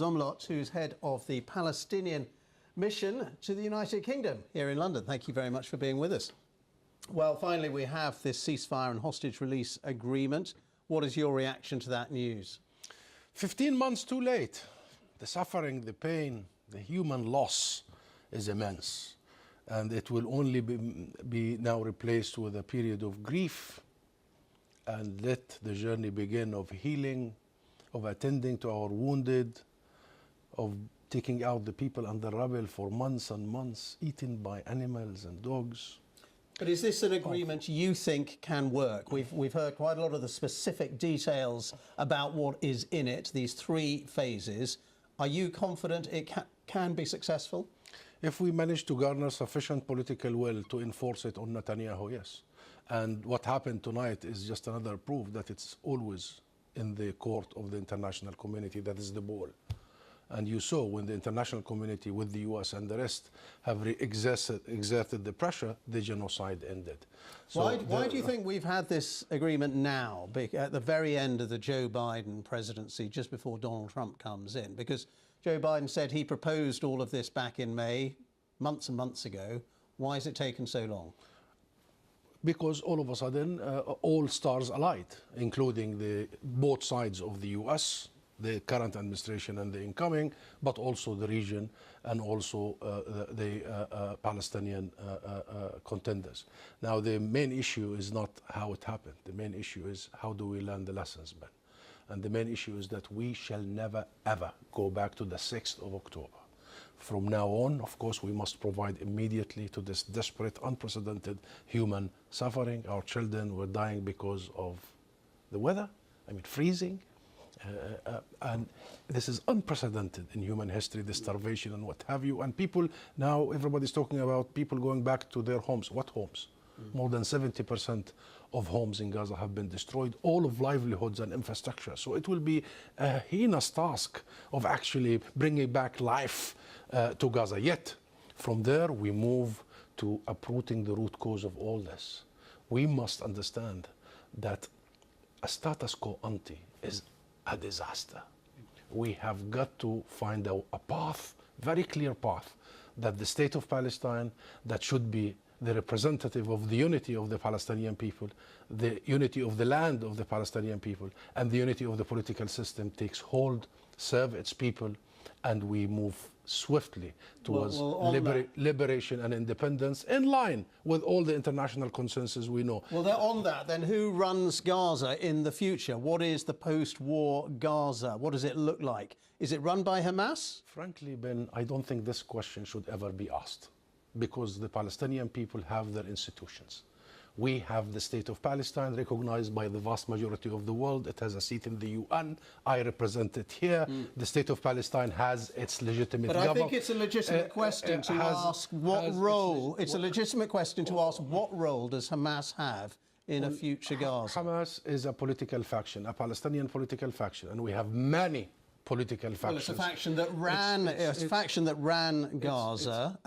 Zomlot, who's head of the Palestinian mission to the United Kingdom here in London. Thank you very much for being with us. Well, finally, we have this ceasefire and hostage release agreement. What is your reaction to that news? 15 months too late. The suffering, the pain, the human loss is immense. And it will only be now replaced with a period of grief, and let the journey begin of healing, of attending to our wounded, of taking out the people under rubble for months and months, eaten by animals and dogs. But is this an agreement you think can work? We've heard quite a lot of the specific details about what is in it, these three phases. Are you confident it can be successful? If we manage to garner sufficient political will to enforce it on Netanyahu, yes. And what happened tonight is just another proof that it's always in the court of the international community that is the ball. And you saw when the international community with the US and the rest have exerted the pressure, the genocide ended. So why do you think we've had this agreement now, at the very end of the Joe Biden presidency, just before Donald Trump comes in? Because Joe Biden said he proposed all of this back in May, months and months ago. Why has it taken so long? Because all of a sudden, all stars aligned, including both sides of the US, the current administration and the incoming, but also the region and also the Palestinian contenders. Now, the main issue is not how it happened. The main issue is how do we learn the lessons, Ben? And the main issue is that we shall never, ever go back to the 6th of October. From now on, of course, we must provide immediately to this desperate, unprecedented human suffering. Our children were dying because of the weather, freezing. And this is unprecedented in human history, the starvation and what have you. And people, now everybody's talking about people going back to their homes. What homes? More than 70% of homes in Gaza have been destroyed, all of livelihoods and infrastructure. So it will be a heinous task of actually bringing back life to Gaza. Yet, from there, we move to uprooting the root cause of all this. We must understand that a status quo ante is a disaster. We have got to find a path, very clear path, that the state of Palestine, that should be the representative of the unity of the Palestinian people, the unity of the land of the Palestinian people, and the unity of the political system takes hold, serve its people, and we move swiftly towards liberation and independence in line with all the international consensus we know. Well, on that, then, who runs Gaza in the future? What is the post-war Gaza? What does it look like? Is it run by Hamas? Frankly, Ben, I don't think this question should ever be asked, because the Palestinian people have their institutions. We have the state of Palestine recognized by the vast majority of the world. It has a seat in the UN. I represent it here. The state of Palestine has its legitimate government. But I think it's a legitimate question to ask what role. It's a legitimate question to ask what role does Hamas have in a future Gaza? Hamas is a political faction, a Palestinian political faction, and we have many political factions. Well, it's a faction that ran Gaza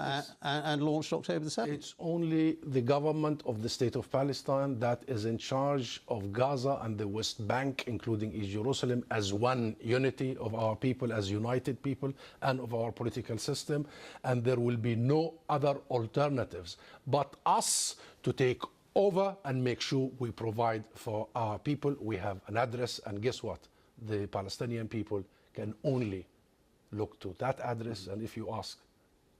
and launched October the 7th. It's only the government of the state of Palestine that is in charge of Gaza and the West Bank, including East Jerusalem, as one unity of our people, as united people, and of our political system. And there will be no other alternatives but us to take over and make sure we provide for our people. We have an address, and guess what? The Palestinian people can only look to that address. And if you ask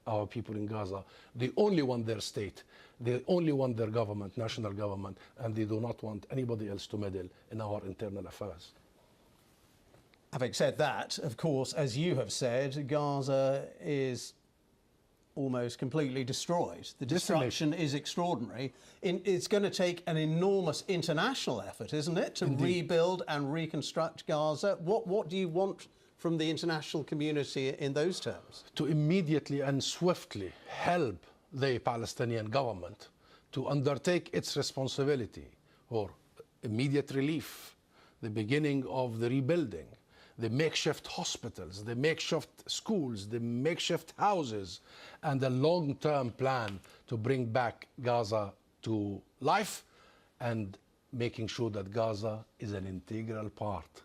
our people in Gaza, they only want their state, they only want their government, national government, and they do not want anybody else to meddle in our internal affairs. Having said that, of course, as you have said, Gaza is almost completely destroyed. The destruction is extraordinary. It's going to take an enormous international effort, isn't it, to rebuild and reconstruct Gaza? What do you want from the international community in those terms? To immediately and swiftly help the Palestinian government to undertake its responsibility for immediate relief, the beginning of the rebuilding, the makeshift hospitals, the makeshift schools, the makeshift houses, and a long-term plan to bring back Gaza to life, and making sure that Gaza is an integral part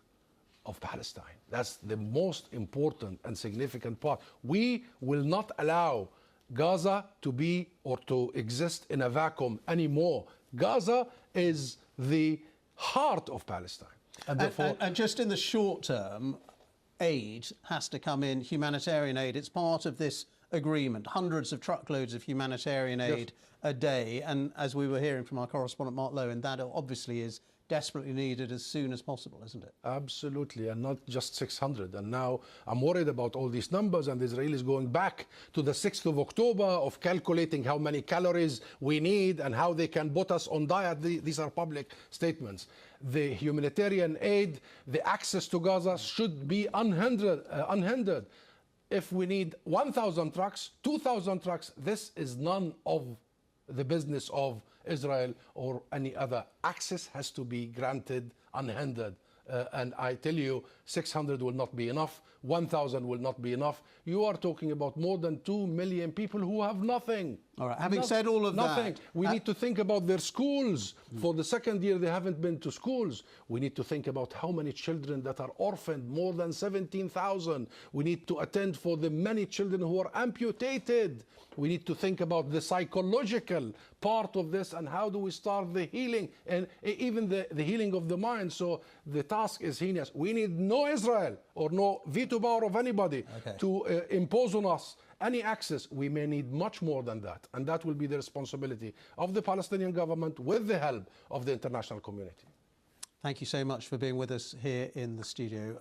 of Palestine. That's the most important and significant part. We will not allow Gaza to be or to exist in a vacuum anymore. Gaza is the heart of Palestine. And therefore, and just in the short term, aid has to come in, humanitarian aid. It's part of this agreement, hundreds of truckloads of humanitarian aid a day. And as we were hearing from our correspondent, Mark Lowen, that obviously is desperately needed as soon as possible, isn't it? Absolutely, and not just 600. And now I'm worried about all these numbers, and the Israelis going back to the 6th of October of calculating how many calories we need and how they can put us on diet. These are public statements. The humanitarian aid, the access to Gaza should be unhindered. If we need 1,000 trucks, 2,000 trucks, this is none of the business of Israel or any other. Access has to be granted unhindered. And I tell you, 600 will not be enough, 1,000 will not be enough. You are talking about more than 2 million people who have nothing. All right, having said all of nothing. that... We need to think about their schools. For the second year, they haven't been to schools. We need to think about how many children that are orphaned, more than 17,000. We need to attend for the many children who are amputated. We need to think about the psychological part of this and how do we start the healing and even the healing of the mind. So the task is heinous. We need no Israel or no veto power of anybody to impose on us any access. We may need much more than that. And that will be the responsibility of the Palestinian government with the help of the international community. Thank you so much for being with us here in the studio.